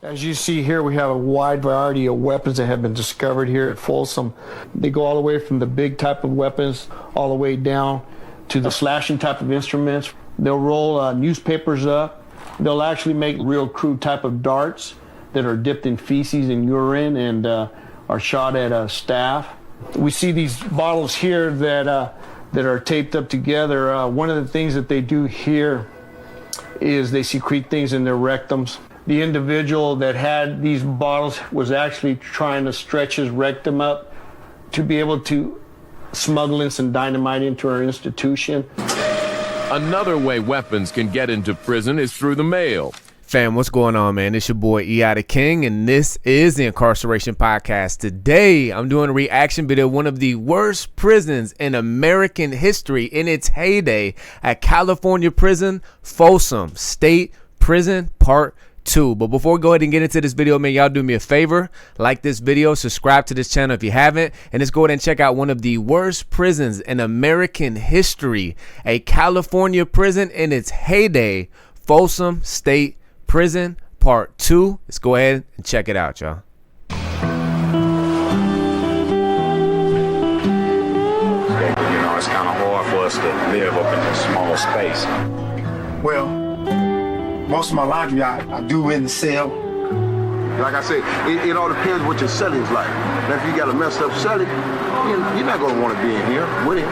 As you see here, we have a wide variety of weapons that have been discovered here at Folsom. They go all the way from the big type of weapons all the way down to the slashing type of instruments. They'll roll newspapers up. They'll actually make real crude type of darts that are dipped in feces and urine and are shot at staff. We see these bottles here that are taped up together. One of the things that they do here is they secrete things in their rectums. The individual that had these bottles was actually trying to stretch his rectum up to be able to smuggle in some dynamite into our institution. Another way weapons can get into prison is through the mail. Fam, what's going on, man? It's your boy E.I. the King, and this is the Incarceration Podcast. Today, I'm doing a reaction video of one of the worst prisons in American history in its heyday at California prison, Folsom State Prison, Part 2. But before we go ahead and get into this video, man, y'all do me a favor, like this video, subscribe to this channel if you haven't, and let's go ahead and check out one of the worst prisons in American history, a California prison in its heyday, Folsom State Prison Part 2. Let's go ahead and check it out, y'all. You know, it's kind of hard for us to live up in this small space. Well, most of my laundry I do in the cell. Like I say, it all depends what your celling's like. Now, if you got a messed up cellie, you're not going to want to be in here with him.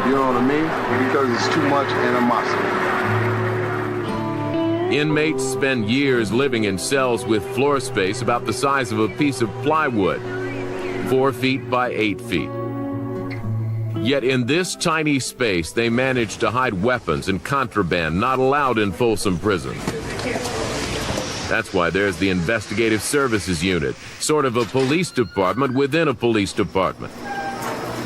You know what I mean? Because it's too much animosity. Inmates spend years living in cells with floor space about the size of a piece of plywood, 4 feet by 8 feet. Yet in this tiny space, they manage to hide weapons and contraband not allowed in Folsom Prison. That's why there's the Investigative Services Unit, sort of a police department within a police department.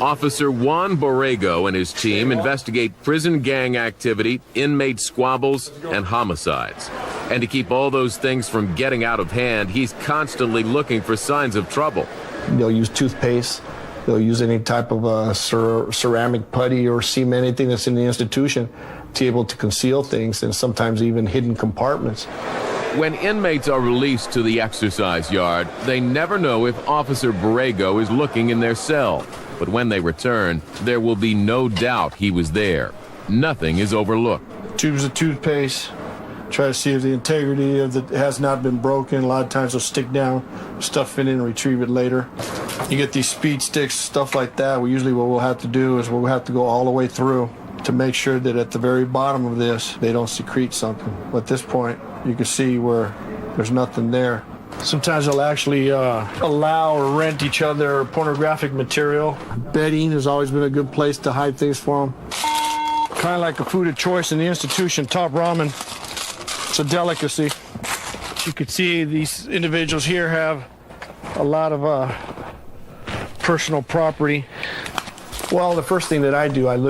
Officer Juan Borrego and his team investigate prison gang activity, inmate squabbles, and homicides. And to keep all those things from getting out of hand, he's constantly looking for signs of trouble. They'll use toothpaste. They'll use any type of ceramic putty or cement, anything that's in the institution, to be able to conceal things, and sometimes even hidden compartments. When inmates are released to the exercise yard, they never know if Officer Borrego is looking in their cell. But when they return, there will be no doubt he was there. Nothing is overlooked. Tubes of toothpaste. Try to see if the integrity of it has not been broken. A lot of times they'll stick down, stuff it in, and retrieve it later. You get these speed sticks, stuff like that. Usually what we'll have to do is we'll have to go all the way through to make sure that at the very bottom of this, they don't secrete something. But at this point, you can see where there's nothing there. Sometimes they'll actually allow or rent each other pornographic material. Bedding has always been a good place to hide things for them. Kind of like a food of choice in the institution, top ramen. It's a delicacy. You can see these individuals here have a lot of personal property. Well, the first thing that I do, and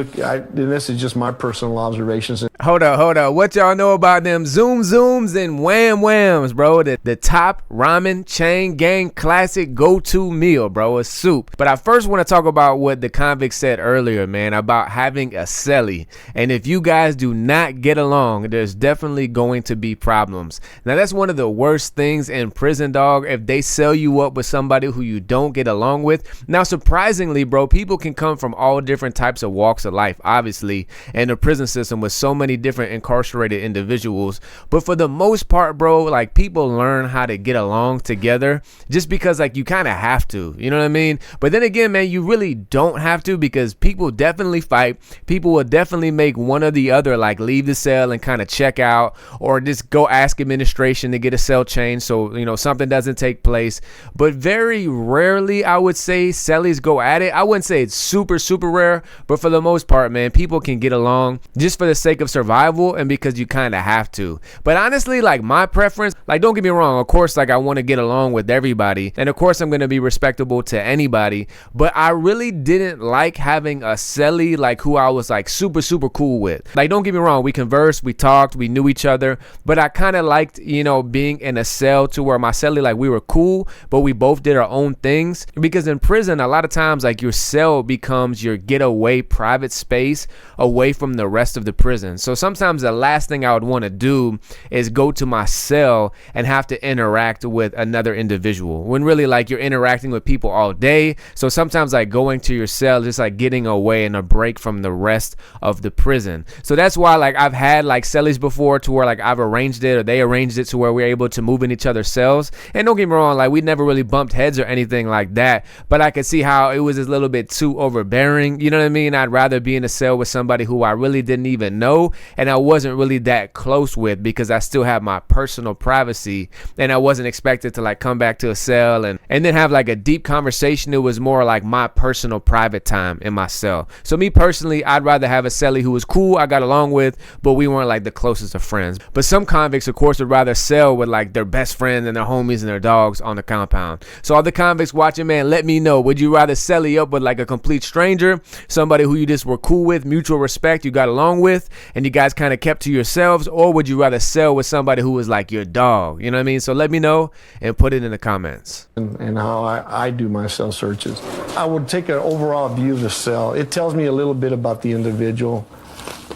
this is just my personal observations. Hold up. What y'all know about them zooms and wham whams, bro? The top ramen chain gang classic go-to meal, bro, a soup. But I first want to talk about what the convict said earlier, man, about having a cellie. And if you guys do not get along, there's definitely going to be problems. Now, that's one of the worst things in prison, dog, if they sell you up with somebody who you don't get along with. Now, surprisingly, bro, people can come from all different types of walks of life, obviously, and the prison system with so many different incarcerated individuals. But for the most part, bro, like, people learn how to get along together just because, like, you kind of have to, you know what I mean? But then again, man, you really don't have to, because people definitely fight. People will definitely make one or the other, like, leave the cell and kind of check out, or just go ask administration to get a cell change so, you know, something doesn't take place. But very rarely, I would say, cellies go at it. I wouldn't say it's super rare, but for the most part, man, people can get along just for the sake of survival and because you kind of have to. But honestly, like, my preference, like, don't get me wrong, of course, like, I want to get along with everybody, and of course I'm going to be respectable to anybody, but I really didn't like having a cellie like who I was like super cool with. Like, don't get me wrong, we conversed, we talked, we knew each other, but I kind of liked, you know, being in a cell to where my cellie, like, we were cool, but we both did our own things. Because in prison, a lot of times, like, your cell becomes your getaway private space away from the rest of the prison. So So sometimes the last thing I would want to do is go to my cell and have to interact with another individual, when really like you're interacting with people all day. So sometimes like going to your cell is just like getting away and a break from the rest of the prison. So that's why like I've had like cellies before to where like I've arranged it or they arranged it to where we're able to move in each other's cells. And don't get me wrong, like we never really bumped heads or anything like that, but I could see how it was a little bit too overbearing. You know what I mean? I'd rather be in a cell with somebody who I really didn't even know and I wasn't really that close with, because I still have my personal privacy and I wasn't expected to like come back to a cell and then have like a deep conversation. It was more like my personal private time in my cell. So me personally, I'd rather have a cellie who was cool, I got along with, but we weren't like the closest of friends. But some convicts, of course, would rather cell with like their best friend and their homies and their dogs on the compound. So all the convicts watching, man, let me know. Would you rather cellie up with like a complete stranger, somebody who you just were cool with, mutual respect, you got along with, and you guys kind of kept to yourselves, or would you rather cell with somebody who was like your dog? You know what I mean? So let me know and put it in the comments. And how I do my cell searches. I would take an overall view of the cell. It tells me a little bit about the individual.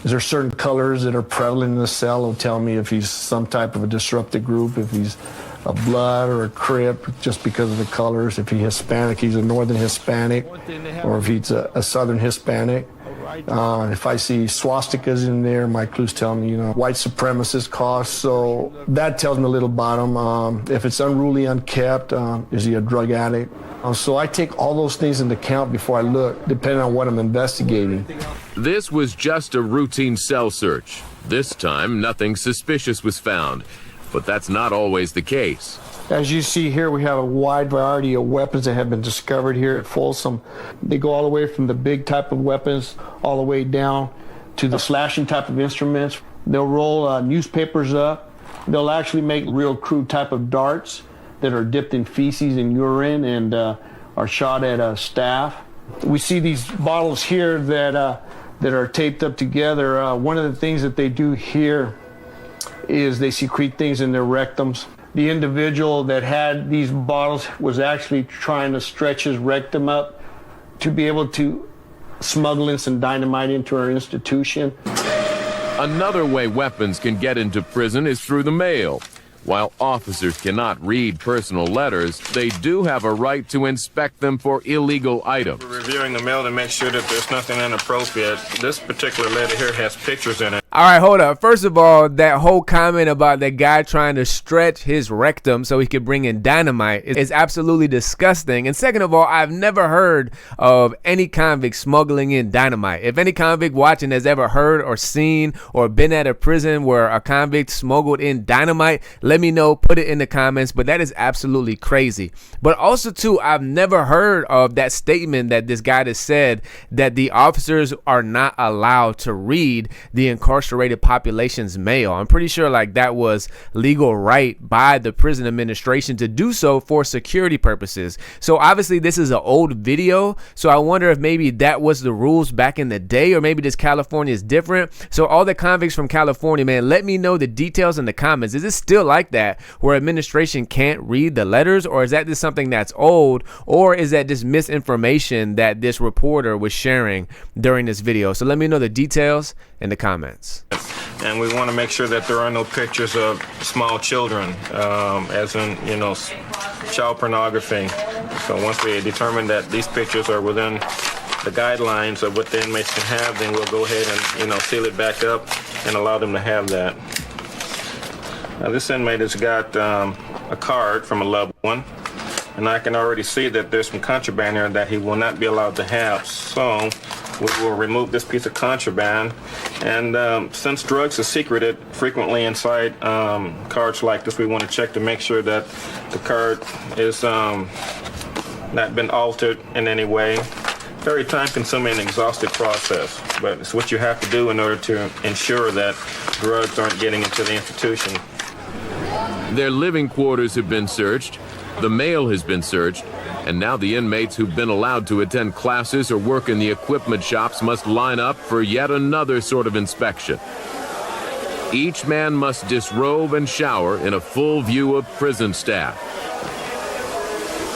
Is there certain colors that are prevalent in the cell? It'll tell me if he's some type of a disrupted group, if he's a blood or a crip, just because of the colors. If he's Hispanic, he's a northern Hispanic, or if he's a southern Hispanic. If I see swastikas in there, my clues tell me, white supremacist cause. So that tells me a little about him. If it's unruly, unkept, is he a drug addict? So I take all those things into account before I look, depending on what I'm investigating. This was just a routine cell search. This time, nothing suspicious was found, but that's not always the case. As you see here, we have a wide variety of weapons that have been discovered here at Folsom. They go all the way from the big type of weapons all the way down to the slashing type of instruments. They'll roll newspapers up. They'll actually make real crude type of darts that are dipped in feces and urine and are shot at staff. We see these bottles here that are taped up together. One of the things that they do here is they secrete things in their rectums. The individual that had these bottles was actually trying to stretch his rectum up to be able to smuggle in some dynamite into our institution. Another way weapons can get into prison is through the mail. While officers cannot read personal letters, they do have a right to inspect them for illegal items. We're reviewing the mail to make sure that there's nothing inappropriate. This particular letter here has pictures in it. All right, hold up. First of all, that whole comment about that guy trying to stretch his rectum so he could bring in dynamite is absolutely disgusting. And second of all, I've never heard of any convict smuggling in dynamite. If any convict watching has ever heard or seen or been at a prison where a convict smuggled in dynamite, let me know, put it in the comments. But that is absolutely crazy. But also too, I've never heard of that statement that this guy just said, that the officers are not allowed to read the incarcerated population's mail. I'm pretty sure like that was legal right by the prison administration to do so for security purposes. So obviously this is an old video, so I wonder if maybe that was the rules back in the day, or maybe this California is different. So all the convicts from California, man, let me know the details in the comments. Is it still like that where administration can't read the letters, or is that just something that's old, or is that just misinformation that this reporter was sharing during this video? So let me know the details in the comments. And we want to make sure that there are no pictures of small children, as in, child pornography. So once we determine that these pictures are within the guidelines of what the inmates can have, then we'll go ahead and, seal it back up and allow them to have that. Now, this inmate has got a card from a loved one, and I can already see that there's some contraband here that he will not be allowed to have. So we will remove this piece of contraband. And since drugs are secreted frequently inside cards like this, we want to check to make sure that the card is not been altered in any way. Very time-consuming and exhaustive process, but it's what you have to do in order to ensure that drugs aren't getting into the institution. Their living quarters have been searched, the mail has been searched, and now the inmates who've been allowed to attend classes or work in the equipment shops must line up for yet another sort of inspection. Each man must disrobe and shower in a full view of prison staff.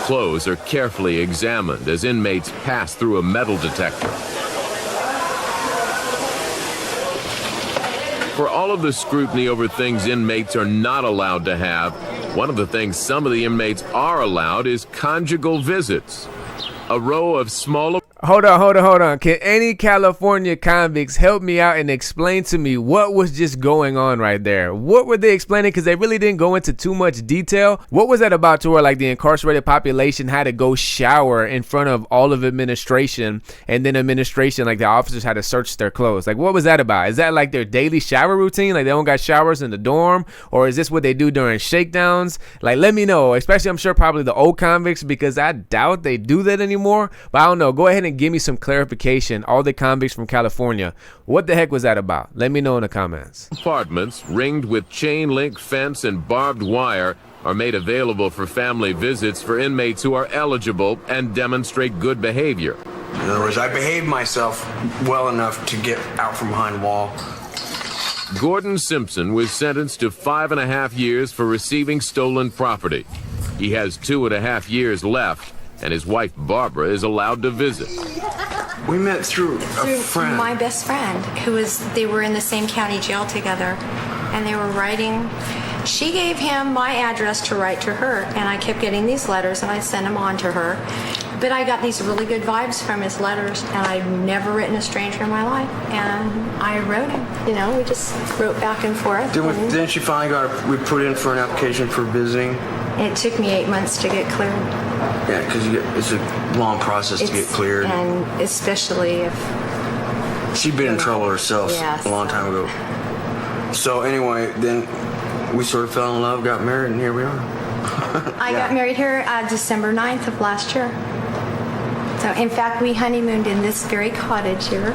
Clothes are carefully examined as inmates pass through a metal detector. For all of the scrutiny over things inmates are not allowed to have, one of the things some of the inmates are allowed is conjugal visits. A row of smaller... Hold on. Can any California convicts help me out and explain to me what was just going on right there? What were they explaining? Because they really didn't go into too much detail. What was that about to where like the incarcerated population had to go shower in front of all of administration, and then administration, like the officers had to search their clothes? Like, what was that about? Is that like their daily shower routine? Like they don't got showers in the dorm? Or is this what they do during shakedowns? Like, let me know. Especially, I'm sure probably the old convicts, because I doubt they do that anymore. But I don't know. Go ahead and give me some clarification, all the convicts from California. What the heck was that about? Let me know in the comments. Apartments ringed with chain link fence and barbed wire are made available for family visits for inmates who are eligible and demonstrate good behavior. In other words, I behaved myself well enough to get out from behind the wall. Gordon Simpson was sentenced to 5.5 years for receiving stolen property. He has 2.5 years left, and his wife Barbara is allowed to visit. We met through a friend. My best friend, they were in the same county jail together, and they were writing. She gave him my address to write to her, and I kept getting these letters, and I sent them on to her. But I got these really good vibes from his letters, and I've never written a stranger in my life. And I wrote him. You know, we just wrote back and forth. Then she finally we put in for an application for visiting. It took me 8 months to get cleared. Yeah, because it's a long process to get cleared. And especially if... She'd been in trouble herself a long time ago. So anyway, then we sort of fell in love, got married, and here we are. I got married here December 9th of last year. So in fact, we honeymooned in this very cottage here.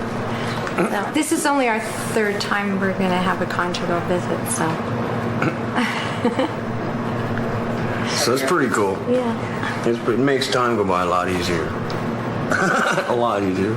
So this is only our third time we're going to have a conjugal visit, so... So it's pretty cool. Yeah. It makes time go by a lot easier. A lot easier.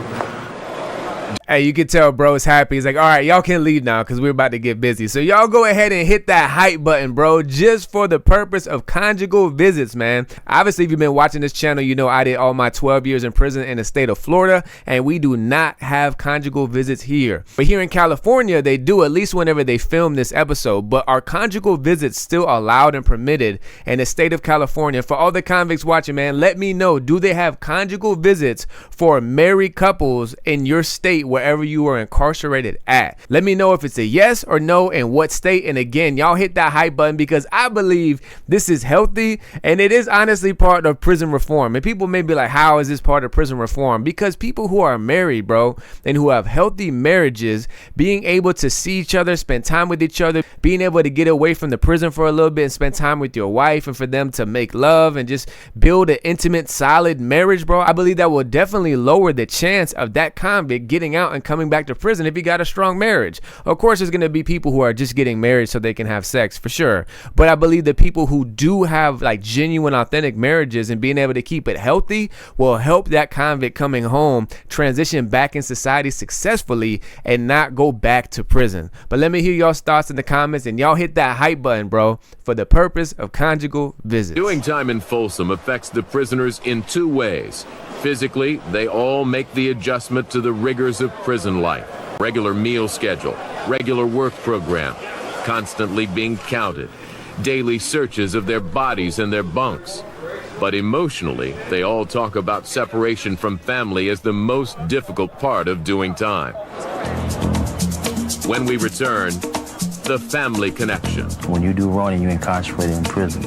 Hey, you can tell bro's happy. He's like, all right, y'all can leave now because we're about to get busy. So y'all go ahead and hit that hype button, bro, just for the purpose of conjugal visits, man. Obviously, if you've been watching this channel, you know I did all my 12 years in prison in the state of Florida, and we do not have conjugal visits here. But here in California, they do, at least whenever they film this episode. But are conjugal visits still allowed and permitted in the state of California? For all the convicts watching, man, let me know, do they have conjugal visits for married couples in your state, wherever you are incarcerated at? Let me know if it's a yes or no and what state. And again, y'all hit that hype button because I believe this is healthy and it is honestly part of prison reform. And people may be like, how is this part of prison reform? Because people who are married, bro, and who have healthy marriages, being able to see each other, spend time with each other, being able to get away from the prison for a little bit and spend time with your wife, and for them to make love and just build an intimate, solid marriage, bro, I believe that will definitely lower the chance of that convict getting out and coming back to prison if he got a strong marriage. Of course, there's going to be people who are just getting married so they can have sex, for sure. But I believe the people who do have like genuine, authentic marriages and being able to keep it healthy will help that convict coming home transition back in society successfully and not go back to prison. But let me hear y'all's thoughts in the comments, and y'all hit that hype button, bro, for the purpose of conjugal visits. Doing time in Folsom affects the prisoners in two ways. Physically, they all make the adjustment to the rigors of prison life. Regular meal schedule, regular work program, constantly being counted, daily searches of their bodies and their bunks. But emotionally, they all talk about separation from family as the most difficult part of doing time. When we return, the family connection. When you do wrong and you're incarcerated in prison,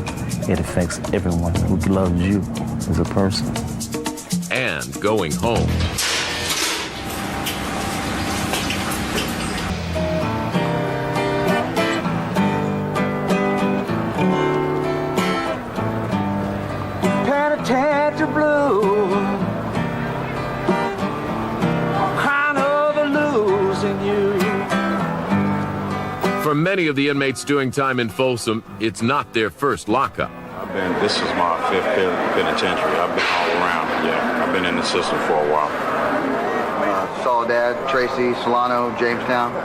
it affects everyone who loves you as a person. And going home. Penitentiary blue, I'm crying over losing you. For many of the inmates doing time in Folsom, it's not their first lockup. This is my fifth penitentiary. I've been all around. Yeah, I've been in the system for a while. Soledad, Tracy, Solano, Jamestown,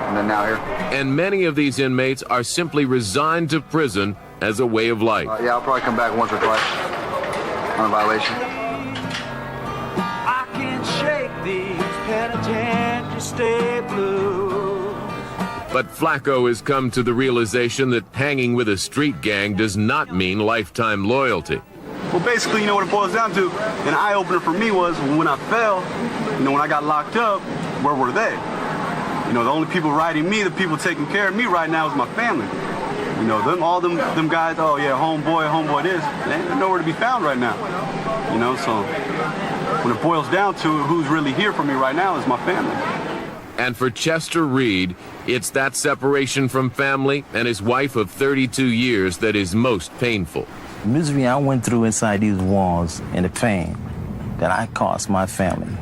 and then now here. And many of these inmates are simply resigned to prison as a way of life. Yeah, I'll probably come back once or twice on a violation. I can't shake these penitentiary state blues. But Flacco has come to the realization that hanging with a street gang does not mean lifetime loyalty. Well, basically, you know what it boils down to? An eye-opener for me was when I fell, you know, when I got locked up, where were they? You know, the only people riding me, the people taking care of me right now is my family. You know, all them guys, oh yeah, homeboy this, they ain't nowhere to be found right now. You know, so when it boils down to it, who's really here for me right now is my family. And for Chester Reed, it's that separation from family and his wife of 32 years that is most painful. The misery I went through inside these walls and the pain that I caused my family,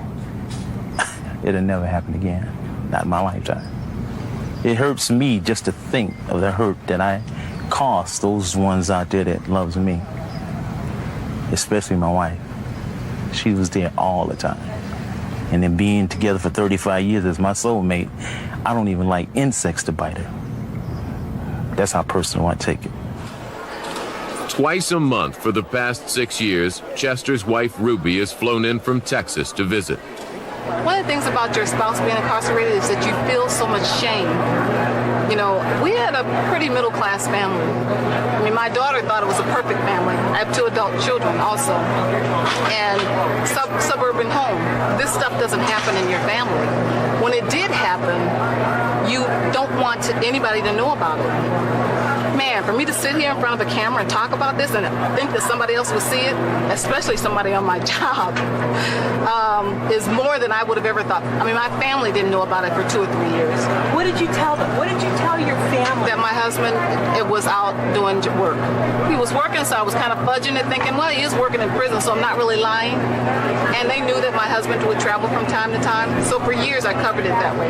it'll never happen again, not in my lifetime. It hurts me just to think of the hurt that I caused those ones out there that loves me, especially my wife. She was there all the time. And then being together for 35 years as my soulmate, I don't even like insects to bite her. That's how personal I take it. Twice a month for the past 6 years, Chester's wife Ruby has flown in from Texas to visit. One of the things about your spouse being incarcerated is that you feel so much shame. You know, we had a pretty middle-class family. I mean, my daughter thought it was a perfect family. I have 2 adult children also. And suburban home. This stuff doesn't happen in your family. When it did happen, you don't want anybody to know about it. Man, for me to sit here in front of a camera and talk about this and think that somebody else would see it, especially somebody on my job, is more than I would have ever thought. I mean, my family didn't know about it for 2 or 3 years. What did you tell them? What did you tell your family? That my husband was out doing work. He was working, so I was kind of fudging it, thinking, well, he is working in prison, so I'm not really lying. And they knew that my husband would travel from time to time. So for years, I covered it that way.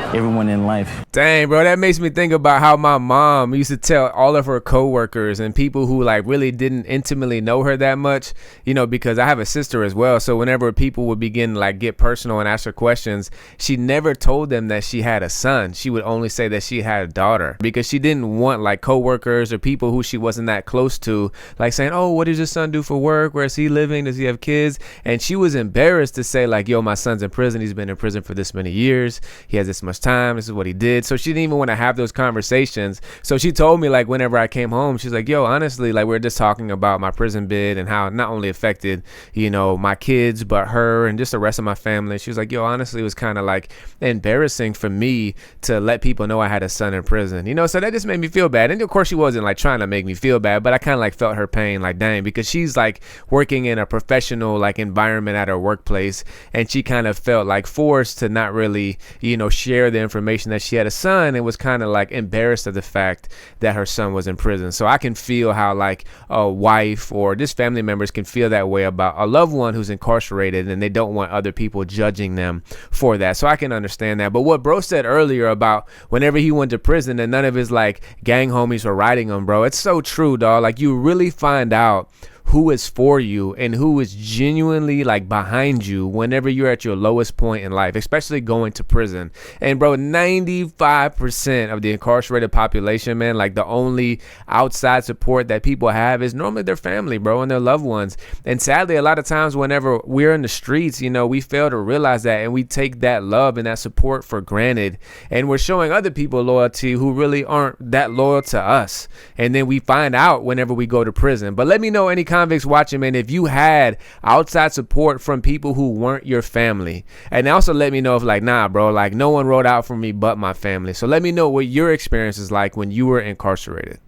Everyone in life. Dang, bro, that makes me think about how my mom used to tell all of her coworkers and people who like really didn't intimately know her that much, you know, because I have a sister as well. So whenever people would begin to like get personal and ask her questions, she never told them that she had a son. She would only say that she had a daughter because she didn't want like coworkers or people who she wasn't that close to like saying, oh, what does your son do for work? Where's he living? Does he have kids? And she was embarrassed to say like, yo, my son's in prison. He's been in prison for this many years. He has this much time. This is what he did. So she didn't even want to have those conversations. So she told me like whenever I came home, she's like, yo, honestly, like we're just talking about my prison bid and how it not only affected, you know, my kids, but her and just the rest of my family. She was like, yo, honestly, it was kind of like embarrassing for me to let people know I had a son in prison, you know, so that just made me feel bad. And of course she wasn't like trying to make me feel bad, but I kind of like felt her pain, like dang, because she's like working in a professional like environment at her workplace, and she kind of felt like forced to not really, you know, share the information that she had a son, and was kind of like embarrassed of the fact that her son was in prison. So I can feel how like a wife or just family members can feel that way about a loved one who's incarcerated, and they don't want other people judging them for that. So I can understand that. But what bro said earlier about whenever he went to prison and none of his like gang homies were riding him, bro, it's so true, dog. Like you really find out who is for you and who is genuinely like behind you whenever you're at your lowest point in life, especially going to prison. And bro, 95% of the incarcerated population, man, like the only outside support that people have is normally their family, bro, and their loved ones. And sadly, a lot of times whenever we're in the streets, you know, we fail to realize that, and we take that love and that support for granted, and we're showing other people loyalty who really aren't that loyal to us. And then we find out whenever we go to prison. But let me know, any convicts watching, man, if you had outside support from people who weren't your family. And also let me know if like, nah, bro, like no one rode out for me but my family. So let me know what your experience is like when you were incarcerated.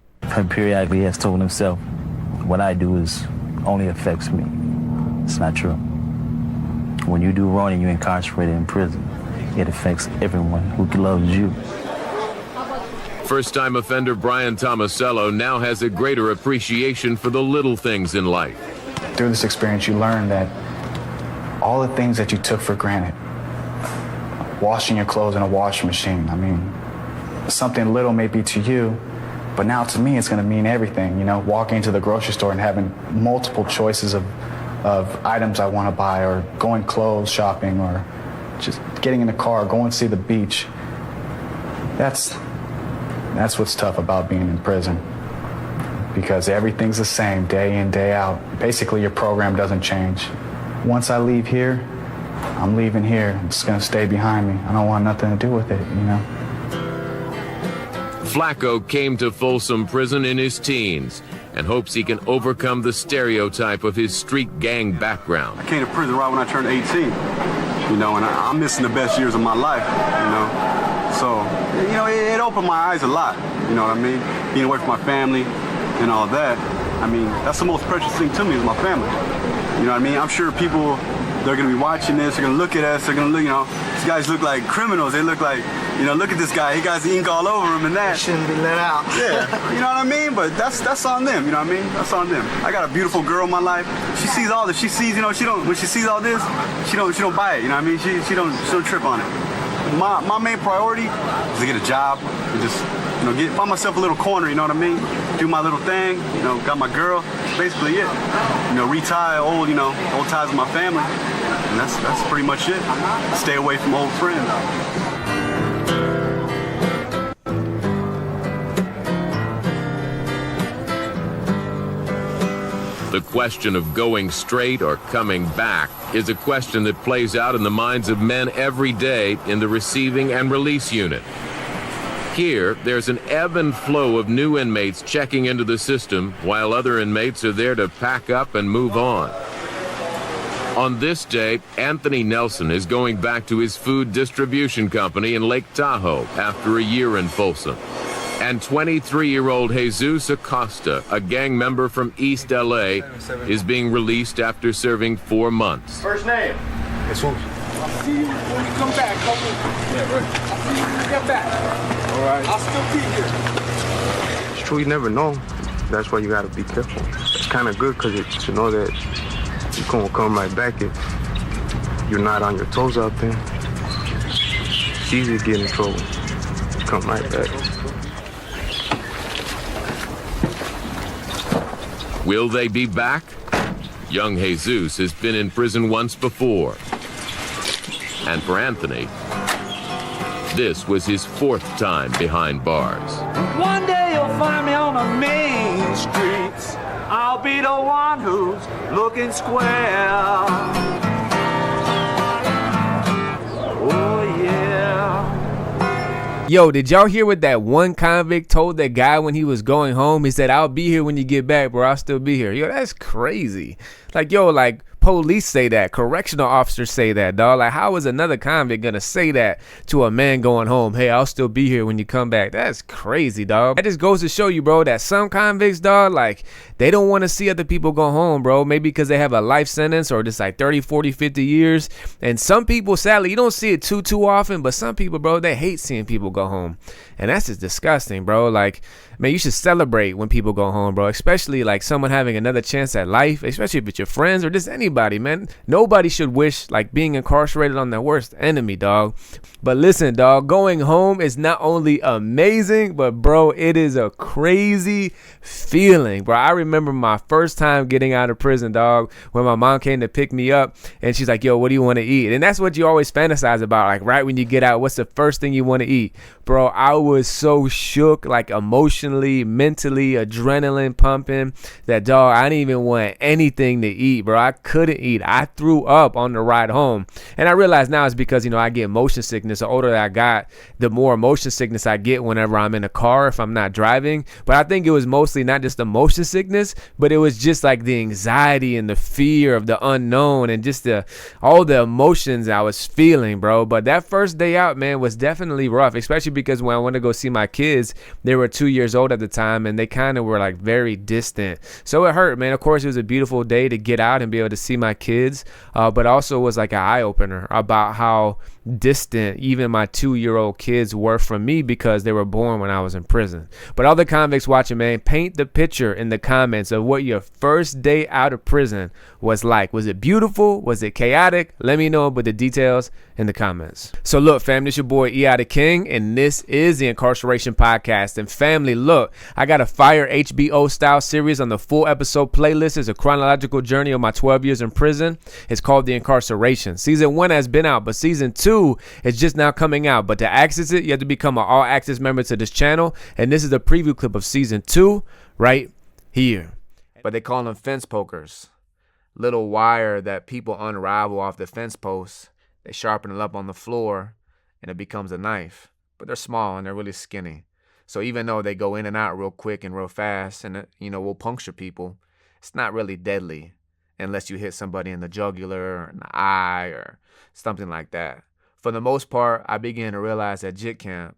Periodically he has told himself, what I do is only affects me. It's not true. When you do wrong and you're incarcerated in prison, it affects everyone who loves you. First-time offender Brian Tomasello now has a greater appreciation for the little things in life. Through this experience, you learn that all the things that you took for granted, washing your clothes in a washing machine, I mean, something little may be to you, but now to me it's going to mean everything. You know, walking into the grocery store and having multiple choices of items I want to buy, or going clothes shopping, or just getting in the car, going to see the beach. That's what's tough about being in prison, because everything's the same day in, day out. Basically, your program doesn't change. Once I leave here, I'm leaving here. It's going to stay behind me. I don't want nothing to do with it, you know? Flacco came to Folsom Prison in his teens and hopes he can overcome the stereotype of his street gang background. I came to prison right when I turned 18, you know, and I'm missing the best years of my life, you know. So, you know, it opened my eyes a lot, you know what I mean? Being away from my family and all that. I mean, that's the most precious thing to me is my family. You know what I mean? I'm sure people, they're going to be watching this, they're going to look at us, they're going to look, you know, these guys look like criminals. They look like, you know, look at this guy, he got the ink all over him and that. Shouldn't be let out. Yeah, you know what I mean? But that's on them, you know what I mean? That's on them. I got a beautiful girl in my life. She sees all this. She sees, you know, when she sees all this, she don't buy it, you know what I mean? She don't trip on it. My main priority is to get a job and just, you know, find myself a little corner, you know what I mean? Do my little thing, you know, got my girl, basically it. You know, retie old ties with my family. And that's pretty much it. Stay away from old friends. The question of going straight or coming back is a question that plays out in the minds of men every day in the receiving and release unit. Here, there's an ebb and flow of new inmates checking into the system while other inmates are there to pack up and move on. On this day, Anthony Nelson is going back to his food distribution company in Lake Tahoe after a year in Folsom. And 23-year-old Jesus Acosta, a gang member from East LA, is being released after serving 4 months. First name? Jesus. I'll see you when you come back. Yeah, right. I'll see you when you get back. All right. I'll still be here. It's true, you never know. That's why you gotta be careful. It's kind of good because you know that you're gonna come right back if you're not on your toes out there. It's easy to get in trouble. Come right back. Will they be back? Young Jesus has been in prison once before. And for Anthony, this was his 4th time behind bars. One day you'll find me on the main streets. I'll be the one who's looking square. Oh, yeah. Yo, did y'all hear what that one convict told that guy when he was going home? He said, I'll be here when you get back, bro. I'll still be here. Yo, that's crazy. Like, yo, like, police say that. Correctional officers say that, dog. Like, how is another convict gonna say that to a man going home? Hey, I'll still be here when you come back. That's crazy, dog. That just goes to show you, bro, that some convicts, dog, like, they don't want to see other people go home, bro. Maybe because they have a life sentence or just like 30, 40, 50 years. And some people, sadly, you don't see it too often, but some people, bro, they hate seeing people go home. And that's just disgusting, bro. Like, man, you should celebrate when people go home, bro. Especially like someone having another chance at life, especially if it's your friends or just anybody, man. Nobody should wish like being incarcerated on their worst enemy, dog. But listen, dog, going home is not only amazing, but bro, it is a crazy feeling, bro. I remember my first time getting out of prison, dog, when my mom came to pick me up and she's like, yo, what do you want to eat? And that's what you always fantasize about. Like right when you get out, what's the first thing you want to eat? Bro, I was so shook, like emotionally, mentally, adrenaline pumping that, dog, I didn't even want anything to eat, bro. I couldn't eat. I threw up on the ride home. And I realize now it's because, you know, I get motion sickness. The older I got, the more motion sickness I get whenever I'm in a car if I'm not driving. But I think it was mostly not just the motion sickness, but it was just like the anxiety and the fear of the unknown and just all the emotions I was feeling, bro. But that first day out, man, was definitely rough, especially because when I went to go see my kids, they were 2 years old at the time and they kind of were like very distant. So it hurt, man. Of course, it was a beautiful day to get out and be able to see my kids, but also was like an eye-opener about how distant even my 2-year-old kids were from me because they were born when I was in prison. But other convicts watching, man, paint the picture in the comments of what your first day out of prison was like. Was it beautiful? Was it chaotic? Let me know about the details in the comments. So look, fam, this your boy E.I. the King, and this is the Incarceration Podcast. And family, look, I got a fire HBO style series on the full episode playlist. It's a chronological journey of my 12 years in prison. It's called The Incarceration. Season 1 has been out, but season 2 is just now coming out. But to access it, you have to become an all access member to this channel. And this is a preview clip of season 2 right here. But they call them fence pokers. little wire that people unravel off the fence posts. They sharpen it up on the floor and it becomes a knife. But they're small and they're really skinny. So even though they go in and out real quick and real fast and, will puncture people, it's not really deadly unless you hit somebody in the jugular or in the eye or something like that. For the most part, I began to realize at JIT camp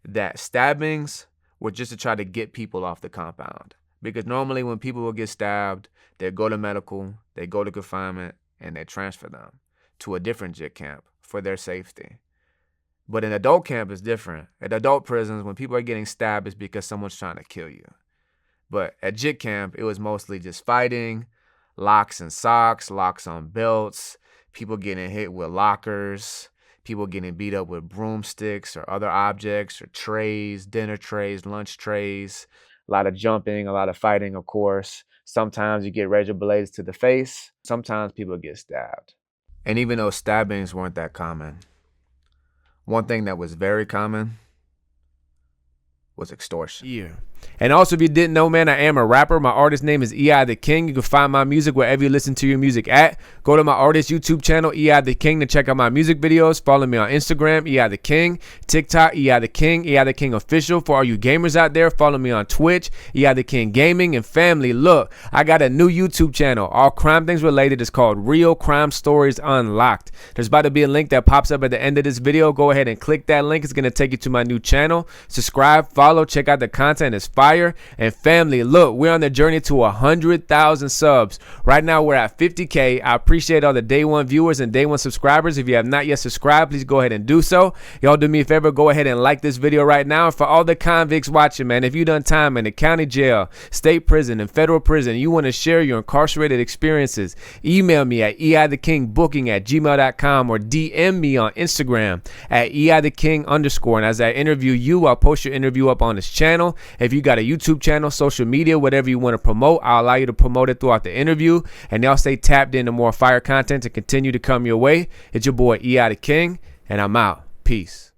that stabbings were just to try to get people off the compound. Because normally when people will get stabbed, they go to medical, they go to confinement, and they transfer them to a different JIT camp for their safety. But in adult camp, it's different. At adult prisons, when people are getting stabbed, it's because someone's trying to kill you. But at JIT camp, it was mostly just fighting, locks and socks, locks on belts, people getting hit with lockers, people getting beat up with broomsticks or other objects or trays, dinner trays, lunch trays, a lot of jumping, a lot of fighting, of course. Sometimes you get razor blades to the face. Sometimes people get stabbed. And even though stabbings weren't that common, one thing that was very common was extortion. Yeah. And also, if you didn't know, man, I am a rapper. My artist name is EI the King. You can find my music wherever you listen to your music at. Go to my artist YouTube channel, EI the King, to check out my music videos. Follow me on Instagram, EI the King, TikTok, EI the King Official. For all you gamers out there, follow me on Twitch, EI the King Gaming. And family, look, I got a new YouTube channel, all crime things related. It's called Real Crime Stories Unlocked. There's about to be a link that pops up at the end of this video. Go ahead and click that link. It's going to take you to my new channel. Subscribe, follow, check out the content. It's fire. And family, look, we're on the journey to 100,000 subs. Right now we're at 50K. I appreciate all the day one viewers and day one subscribers. If you have not yet subscribed, please go ahead and do so. Y'all do me a favor, go ahead and like this video right now. And for all the convicts watching, man, if you done time in the county jail, state prison, and federal prison, you want to share your incarcerated experiences, email me at eithekingbooking@gmail.com or DM me on Instagram at eitheking_. And as I interview you, I'll post your interview up on this channel. If you got a YouTube channel, social media, whatever you want to promote, I'll allow you to promote it throughout the interview. And y'all stay tapped into more fire content to continue to come your way. It's your boy EI the King, and I'm out. Peace.